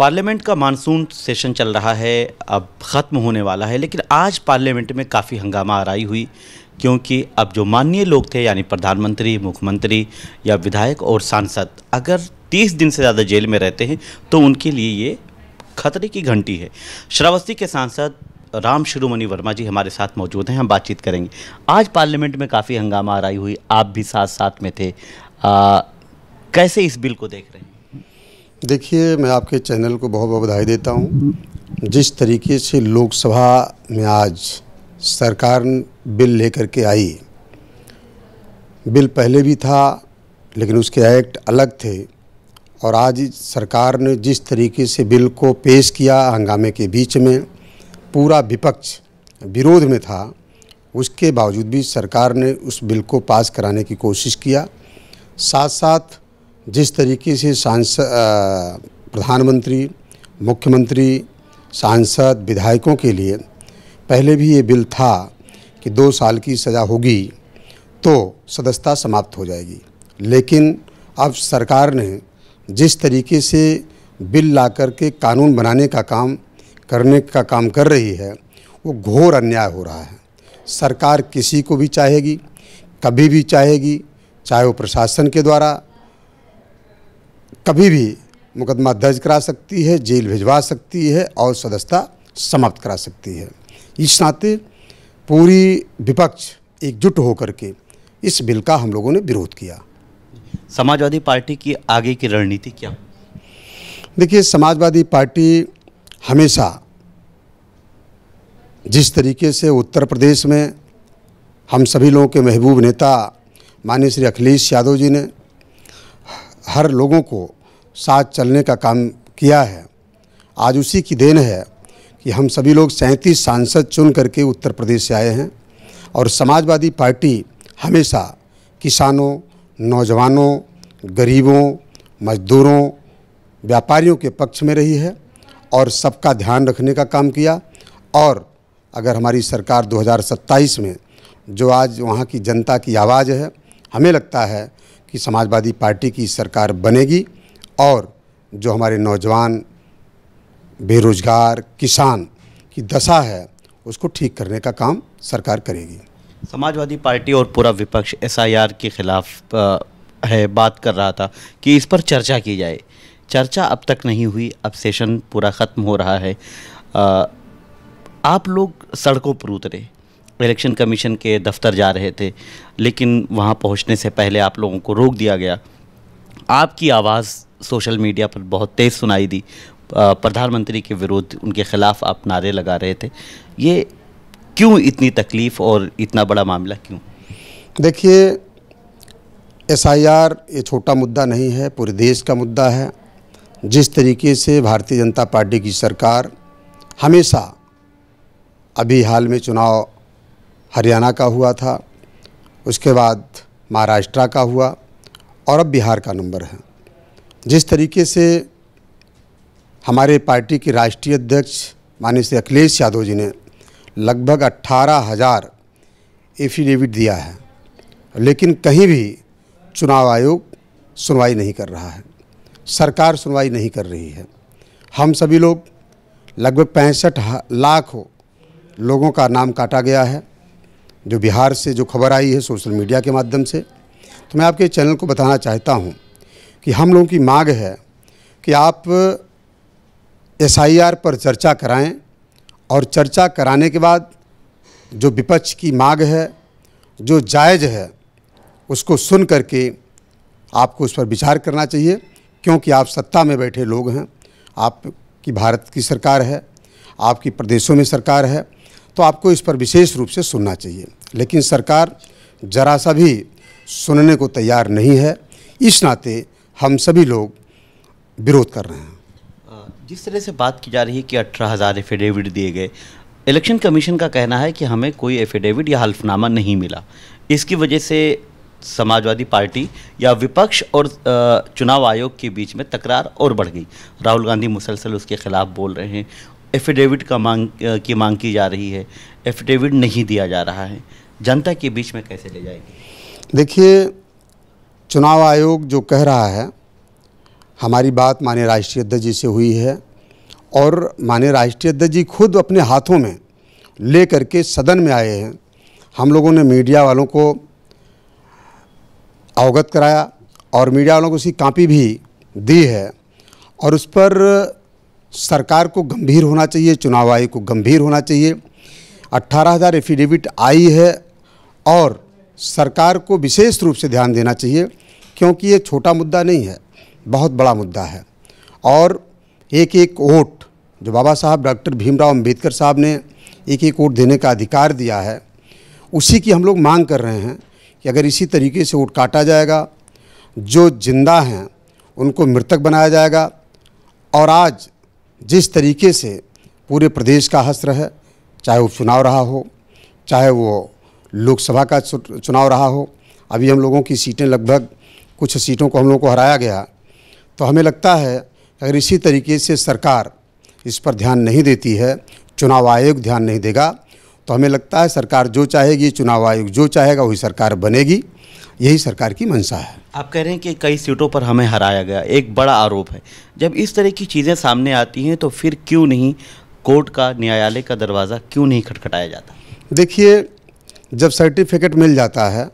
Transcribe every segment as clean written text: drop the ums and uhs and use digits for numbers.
Parliament का monsoon session चल रहा है, अब ख़त्म होने वाला है, लेकिन आज पार्लियामेंट में काफ़ी हंगामा आराई हुई क्योंकि अब जो माननीय लोग थे यानी प्रधानमंत्री, मुख्यमंत्री या विधायक और सांसद अगर 30 दिन से ज़्यादा जेल में रहते हैं तो उनके लिए ये खतरे की घंटी है। श्रावस्ती के सांसद राम शिरोमणि वर्मा जी हमारे साथ मौजूद हैं, हम बातचीत करेंगे। आज पार्लियामेंट में काफ़ी हंगामा आराई हुई, आप भी साथ साथ में थे, कैसे इस बिल को देख रहे हैं? देखिए, मैं आपके चैनल को बहुत बहुत बधाई देता हूँ। जिस तरीके से लोकसभा में आज सरकार बिल लेकर के आई, बिल पहले भी था लेकिन उसके एक्ट अलग थे, और आज सरकार ने जिस तरीके से बिल को पेश किया, हंगामे के बीच में पूरा विपक्ष विरोध में था, उसके बावजूद भी सरकार ने उस बिल को पास कराने की कोशिश किया। साथ साथ जिस तरीके से प्रधानमंत्री, मुख्यमंत्री, सांसद, विधायकों के लिए पहले भी ये बिल था कि 2 साल की सज़ा होगी तो सदस्यता समाप्त हो जाएगी, लेकिन अब सरकार ने जिस तरीके से बिल ला कर के कानून बनाने का काम कर रही है, वो घोर अन्याय हो रहा है। सरकार किसी को भी चाहेगी, कभी भी चाहेगी, चाहे वो प्रशासन के द्वारा कभी भी मुकदमा दर्ज करा सकती है, जेल भिजवा सकती है और सदस्यता समाप्त करा सकती है। इस नाते पूरी विपक्ष एकजुट होकर के इस बिल का हम लोगों ने विरोध किया। समाजवादी पार्टी की आगे की रणनीति क्या? देखिए, समाजवादी पार्टी हमेशा जिस तरीके से उत्तर प्रदेश में हम सभी लोगों के महबूब नेता माननीय श्री अखिलेश यादव जी ने हर लोगों को साथ चलने का काम किया है, आज उसी की देन है कि हम सभी लोग 37 सांसद चुन करके उत्तर प्रदेश से आए हैं। और समाजवादी पार्टी हमेशा किसानों, नौजवानों, गरीबों, मजदूरों, व्यापारियों के पक्ष में रही है और सबका ध्यान रखने का काम किया। और अगर हमारी सरकार 2027 में जो आज वहाँ की जनता की आवाज़ है, हमें लगता है कि समाजवादी पार्टी की सरकार बनेगी और जो हमारे नौजवान, बेरोजगार, किसान की दशा है उसको ठीक करने का काम सरकार करेगी। समाजवादी पार्टी और पूरा विपक्ष एसआईआर के खिलाफ बात कर रहा था कि इस पर चर्चा की जाए। चर्चा अब तक नहीं हुई, अब सेशन पूरा ख़त्म हो रहा है। आप लोग सड़कों पर उतरे, इलेक्शन कमीशन के दफ्तर जा रहे थे, लेकिन वहां पहुंचने से पहले आप लोगों को रोक दिया गया। आपकी आवाज़ सोशल मीडिया पर बहुत तेज़ सुनाई दी, प्रधानमंत्री के विरुद्ध, उनके खिलाफ आप नारे लगा रहे थे। ये क्यों इतनी तकलीफ़ और इतना बड़ा मामला क्यों? देखिए, एसआईआर ये छोटा मुद्दा नहीं है, पूरे देश का मुद्दा है। जिस तरीके से भारतीय जनता पार्टी की सरकार हमेशा, अभी हाल में चुनाव हरियाणा का हुआ था, उसके बाद महाराष्ट्र का हुआ और अब बिहार का नंबर है। जिस तरीके से हमारे पार्टी के राष्ट्रीय अध्यक्ष माननीय श्री अखिलेश यादव जी ने लगभग 18,000 एफिडेविट दिया है, लेकिन कहीं भी चुनाव आयोग सुनवाई नहीं कर रहा है, सरकार सुनवाई नहीं कर रही है। हम सभी लोग लगभग 65 लाख लोगों का नाम काटा गया है, जो बिहार से जो खबर आई है सोशल मीडिया के माध्यम से। तो मैं आपके चैनल को बताना चाहता हूं कि हम लोगों की मांग है कि आप एसआईआर पर चर्चा कराएं और चर्चा कराने के बाद जो विपक्ष की मांग है, जो जायज़ है, उसको सुन करके आपको उस पर विचार करना चाहिए, क्योंकि आप सत्ता में बैठे लोग हैं, आपकी भारत की सरकार है, आपकी प्रदेशों में सरकार है, तो आपको इस पर विशेष रूप से सुनना चाहिए। लेकिन सरकार जरा सा भी सुनने को तैयार नहीं है, इस नाते हम सभी लोग विरोध कर रहे हैं। जिस तरह से बात की जा रही है कि 18,000 एफिडेविट दिए गए, इलेक्शन कमीशन का कहना है कि हमें कोई एफिडेविट या हल्फनामा नहीं मिला। इसकी वजह से समाजवादी पार्टी या विपक्ष और चुनाव आयोग के बीच में तकरार और बढ़ गई। राहुल गांधी मुसलसल उसके खिलाफ बोल रहे हैं, एफिडेविट की मांग की जा रही है, एफिडेविट नहीं दिया जा रहा है। जनता के बीच में कैसे ले जाएगी? देखिए, चुनाव आयोग जो कह रहा है, हमारी बात माननीय राष्ट्रीय अध्यक्ष जी से हुई है और माननीय राष्ट्रीय अध्यक्ष जी खुद अपने हाथों में ले करके सदन में आए हैं। हम लोगों ने मीडिया वालों को अवगत कराया और मीडिया वालों को उसकी कॉपी भी दी है और उस पर सरकार को गंभीर होना चाहिए, चुनाव आयोग को गंभीर होना चाहिए। 18,000 एफिडेविट आई है और सरकार को विशेष रूप से ध्यान देना चाहिए, क्योंकि ये छोटा मुद्दा नहीं है, बहुत बड़ा मुद्दा है। और एक एक वोट जो बाबा साहब डॉक्टर भीमराव अंबेडकर साहब ने एक एक वोट देने का अधिकार दिया है, उसी की हम लोग मांग कर रहे हैं कि अगर इसी तरीके से वोट काटा जाएगा, जो जिंदा हैं उनको मृतक बनाया जाएगा। और आज जिस तरीके से पूरे प्रदेश का हश्र है, चाहे वो चुनाव रहा हो, चाहे वो लोकसभा का चुनाव रहा हो, अभी हम लोगों की सीटें लगभग कुछ सीटों को हम लोगों को हराया गया, तो हमें लगता है अगर इसी तरीके से सरकार इस पर ध्यान नहीं देती है, चुनाव आयोग ध्यान नहीं देगा, तो हमें लगता है सरकार जो चाहेगी, चुनाव आयोग जो चाहेगा वही सरकार बनेगी। यही सरकार की मंशा है। आप कह रहे हैं कि कई सीटों पर हमें हराया गया, एक बड़ा आरोप है। जब इस तरह की चीज़ें सामने आती हैं तो फिर क्यों नहीं कोर्ट का, न्यायालय का दरवाज़ा क्यों नहीं खटखटाया जाता? देखिए, जब सर्टिफिकेट मिल जाता है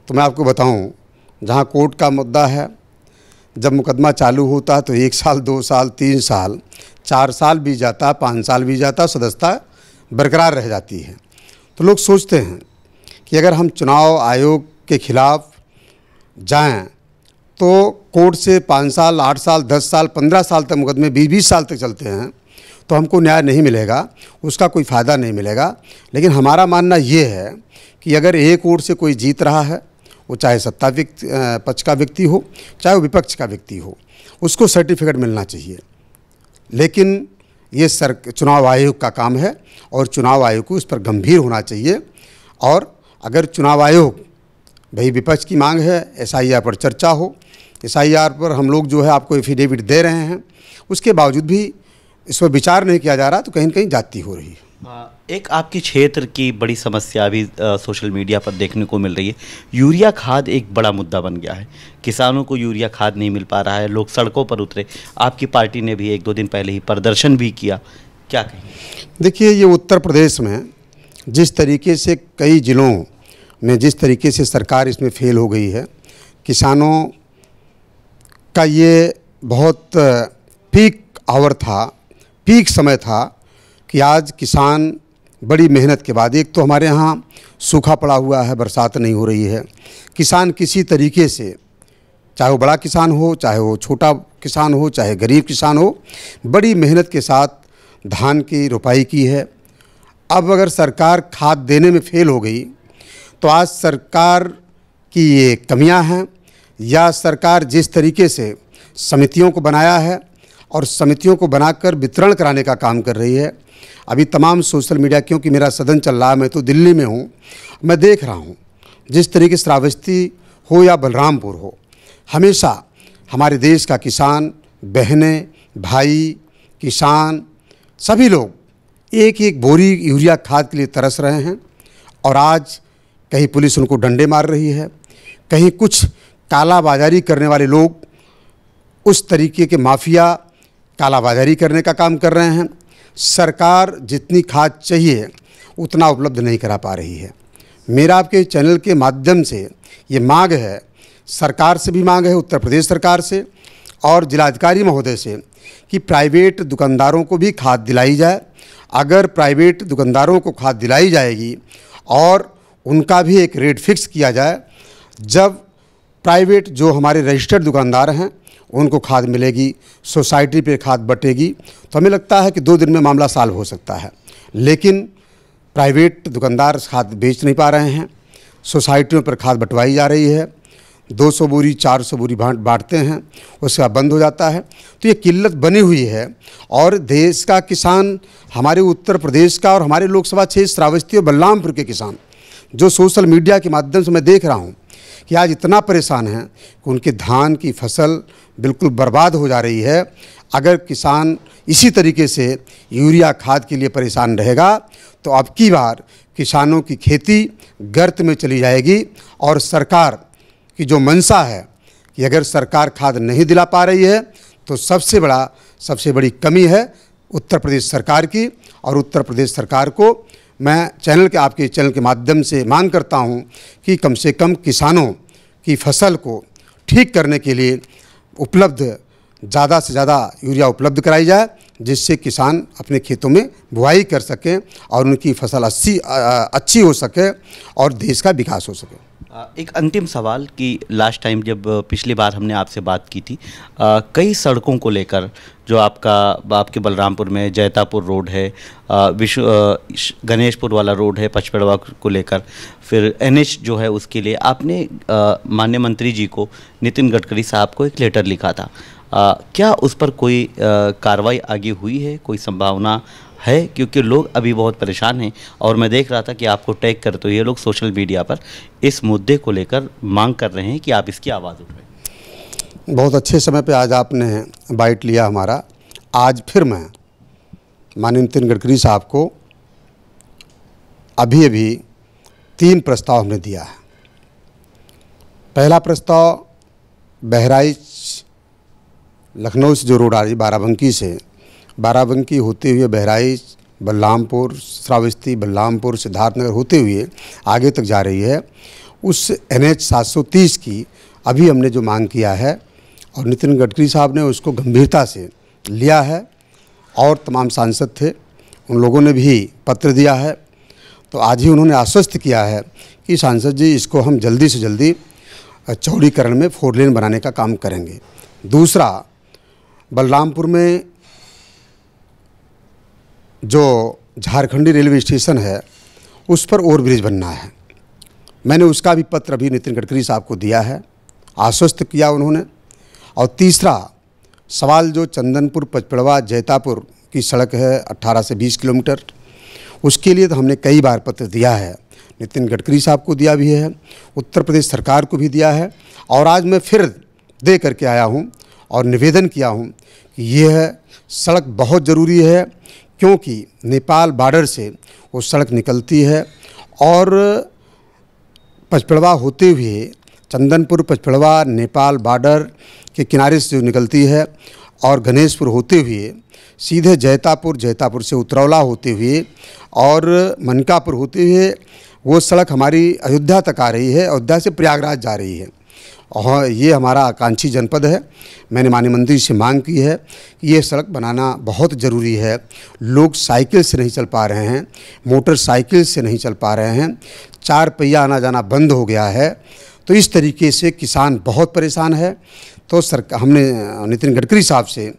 तो मैं आपको बताऊं, जहां कोर्ट का मुद्दा है, जब मुकदमा चालू होता है तो 1 साल, 2 साल, 3 साल, 4 साल भी जाता, 5 साल भी जाता, सदस्यता बरकरार रह जाती है। तो लोग सोचते हैं कि अगर हम चुनाव आयोग के खिलाफ जाएं तो कोर्ट से 5 साल, 8 साल, 10 साल, 15 साल तक मुकदमे 20-20 साल तक चलते हैं, तो हमको न्याय नहीं मिलेगा, उसका कोई फ़ायदा नहीं मिलेगा। लेकिन हमारा मानना ये है कि अगर एक ओर से कोई जीत रहा है, वो चाहे सत्ता पक्ष का व्यक्ति हो, चाहे वो विपक्ष का व्यक्ति हो, उसको सर्टिफिकेट मिलना चाहिए। लेकिन ये चुनाव आयोग का काम है और चुनाव आयोग को इस पर गंभीर होना चाहिए। और अगर चुनाव आयोग, भाई विपक्ष की मांग है एसआईआर पर चर्चा हो, एसआईआर पर हम लोग जो है आपको एफिडेविट दे रहे हैं, उसके बावजूद भी इस पर विचार नहीं किया जा रहा, तो कहीं न कहीं जाती हो रही है। एक आपके क्षेत्र की बड़ी समस्या अभी सोशल मीडिया पर देखने को मिल रही है। यूरिया खाद एक बड़ा मुद्दा बन गया है, किसानों को यूरिया खाद नहीं मिल पा रहा है, लोग सड़कों पर उतरे। आपकी पार्टी ने भी 1-2 दिन पहले ही प्रदर्शन भी किया, क्या कहें? देखिए, ये उत्तर प्रदेश में जिस तरीके से कई ज़िलों में जिस तरीके से सरकार इसमें फेल हो गई है, किसानों का ये बहुत पीक आवर था, पीक समय था कि आज किसान बड़ी मेहनत के बाद, एक तो हमारे यहाँ सूखा पड़ा हुआ है, बरसात नहीं हो रही है, किसान किसी तरीके से, चाहे वो बड़ा किसान हो, चाहे वो छोटा किसान हो, चाहे गरीब किसान हो, बड़ी मेहनत के साथ धान की रोपाई की है। अब अगर सरकार खाद देने में फेल हो गई, तो आज सरकार की ये कमियां हैं, या सरकार जिस तरीके से समितियों को बनाया है और समितियों को बनाकर वितरण कराने का काम कर रही है। अभी तमाम सोशल मीडिया, क्योंकि मेरा सदन चल रहा है, मैं तो दिल्ली में हूँ, मैं देख रहा हूँ जिस तरीके से श्रावस्ती हो या बलरामपुर हो, हमेशा हमारे देश का किसान, बहनें, भाई, किसान, सभी लोग एक एक बोरी यूरिया खाद के लिए तरस रहे हैं। और आज कहीं पुलिस उनको डंडे मार रही है, कहीं कुछ कालाबाजारी करने वाले लोग, उस तरीके के माफिया कालाबाजारी करने का काम कर रहे हैं। सरकार जितनी खाद चाहिए उतना उपलब्ध नहीं करा पा रही है। मेरा आपके चैनल के माध्यम से ये मांग है, सरकार से भी मांग है, उत्तर प्रदेश सरकार से और जिलाधिकारी महोदय से, कि प्राइवेट दुकानदारों को भी खाद दिलाई जाए। अगर प्राइवेट दुकानदारों को खाद दिलाई जाएगी और उनका भी एक रेट फिक्स किया जाए, जब प्राइवेट जो हमारे रजिस्टर्ड दुकानदार हैं उनको खाद मिलेगी, सोसाइटी पे खाद बटेगी, तो हमें लगता है कि 2 दिन में मामला सॉल्व हो सकता है। लेकिन प्राइवेट दुकानदार खाद बेच नहीं पा रहे हैं, सोसाइटियों पर खाद बंटवाई जा रही है, 200 बोरी 400 बोरी बांटते हैं, उसके बाद बंद हो जाता है। तो ये किल्लत बनी हुई है। और देश का किसान, हमारे उत्तर प्रदेश का और हमारे लोकसभा क्षेत्र श्रावस्ती और बलरामपुर के किसान, जो सोशल मीडिया के माध्यम से मैं देख रहा हूँ कि आज इतना परेशान हैं कि उनके धान की फसल बिल्कुल बर्बाद हो जा रही है। अगर किसान इसी तरीके से यूरिया खाद के लिए परेशान रहेगा, तो अब की बार किसानों की खेती गर्त में चली जाएगी। और सरकार की जो मंशा है कि अगर सरकार खाद नहीं दिला पा रही है, तो सबसे बड़ी कमी है उत्तर प्रदेश सरकार की, और उत्तर प्रदेश सरकार को मैं आपके चैनल के माध्यम से मांग करता हूं कि कम से कम किसानों की फसल को ठीक करने के लिए ज़्यादा से ज़्यादा यूरिया उपलब्ध कराई जाए, जिससे किसान अपने खेतों में बुआई कर सकें और उनकी फसल अच्छी हो सके और देश का विकास हो सके। एक अंतिम सवाल कि लास्ट टाइम जब पिछली बार हमने आपसे बात की थी, कई सड़कों को लेकर जो आपके बलरामपुर में जैतापुर रोड है, गणेशपुर वाला रोड है, पचपेड़वा को लेकर, फिर NH जो है उसके लिए आपने माननीय मंत्री जी को, नितिन गडकरी साहब को एक लेटर लिखा था। क्या उस पर कोई कार्रवाई आगे हुई है, कोई संभावना है? क्योंकि लोग अभी बहुत परेशान हैं और मैं देख रहा था कि आपको टैग करते हुए ये लोग सोशल मीडिया पर इस मुद्दे को लेकर मांग कर रहे हैं कि आप इसकी आवाज़ उठाएं। बहुत अच्छे समय पे आज आपने बाइट लिया हमारा। आज फिर मैं माननीय नितिन गडकरी साहब को अभी 3 प्रस्ताव हमने दिया है। पहला प्रस्ताव बहराइच लखनऊ से जो रोड आ रही बाराबंकी होते हुए बहराइच, बलरामपुर, श्रावस्ती, बलरामपुर, सिद्धार्थनगर होते हुए आगे तक जा रही है, उस NH 730 की अभी हमने जो मांग किया है और नितिन गडकरी साहब ने उसको गंभीरता से लिया है और तमाम सांसद थे, उन लोगों ने भी पत्र दिया है। तो आज ही उन्होंने आश्वस्त किया है कि सांसद जी इसको हम जल्दी से जल्दी चौड़ीकरण में 4 लेन बनाने का काम करेंगे। दूसरा, बलरामपुर में जो झारखंडी रेलवे स्टेशन है उस पर ओवरब्रिज बनना है। मैंने उसका भी पत्र अभी नितिन गडकरी साहब को दिया है, आश्वस्त किया उन्होंने। और तीसरा सवाल जो चंदनपुर पचपेड़वा जैतापुर की सड़क है 18 से 20 किलोमीटर, उसके लिए तो हमने कई बार पत्र दिया है, नितिन गडकरी साहब को दिया भी है, उत्तर प्रदेश सरकार को भी दिया है और आज मैं फिर दे करके आया हूँ और निवेदन किया हूँ कि यह सड़क बहुत ज़रूरी है, क्योंकि नेपाल बॉर्डर से वो सड़क निकलती है और पचपेड़वा होते हुए चंदनपुर पचपेड़वा नेपाल बॉर्डर के किनारे से जो निकलती है और गणेशपुर होते हुए सीधे जैतापुर से उतरौला होते हुए और मनकापुर होते हुए वो सड़क हमारी अयोध्या तक आ रही है, अयोध्या से प्रयागराज जा रही है। और ये हमारा आकांक्षी जनपद है। मैंने माननीय मंत्री से मांग की है कि ये सड़क बनाना बहुत ज़रूरी है। लोग साइकिल से नहीं चल पा रहे हैं, मोटरसाइकिल से नहीं चल पा रहे हैं, 4 पहिया आना जाना बंद हो गया है। तो इस तरीके से किसान बहुत परेशान है। तो हमने नितिन गडकरी साहब से,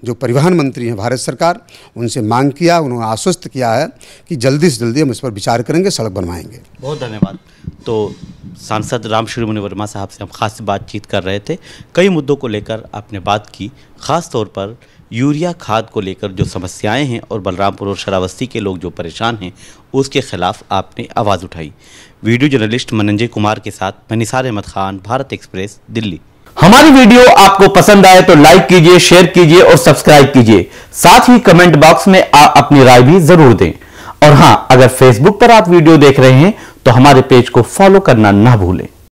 जो परिवहन मंत्री हैं भारत सरकार, उनसे मांग किया, उन्होंने आश्वस्त किया है कि जल्दी से जल्दी हम इस पर विचार करेंगे, सड़क बनवाएंगे। बहुत धन्यवाद। तो सांसद राम शिरोमणि वर्मा साहब से हम खास बातचीत कर रहे थे, कई मुद्दों को लेकर आपने बात की, खास तौर पर यूरिया खाद को लेकर जो समस्याएं हैं और बलरामपुर और श्रावस्ती के लोग जो परेशान हैं उसके खिलाफ आपने आवाज़ उठाई। वीडियो जर्नलिस्ट मनंजय कुमार के साथ मैं निसार अहमद खान, भारत एक्सप्रेस, दिल्ली। हमारी वीडियो आपको पसंद आए तो लाइक कीजिए, शेयर कीजिए और सब्सक्राइब कीजिए। साथ ही कमेंट बॉक्स में अपनी राय भी जरूर दें। और हां, अगर फेसबुक पर आप वीडियो देख रहे हैं तो हमारे पेज को फॉलो करना ना भूलें।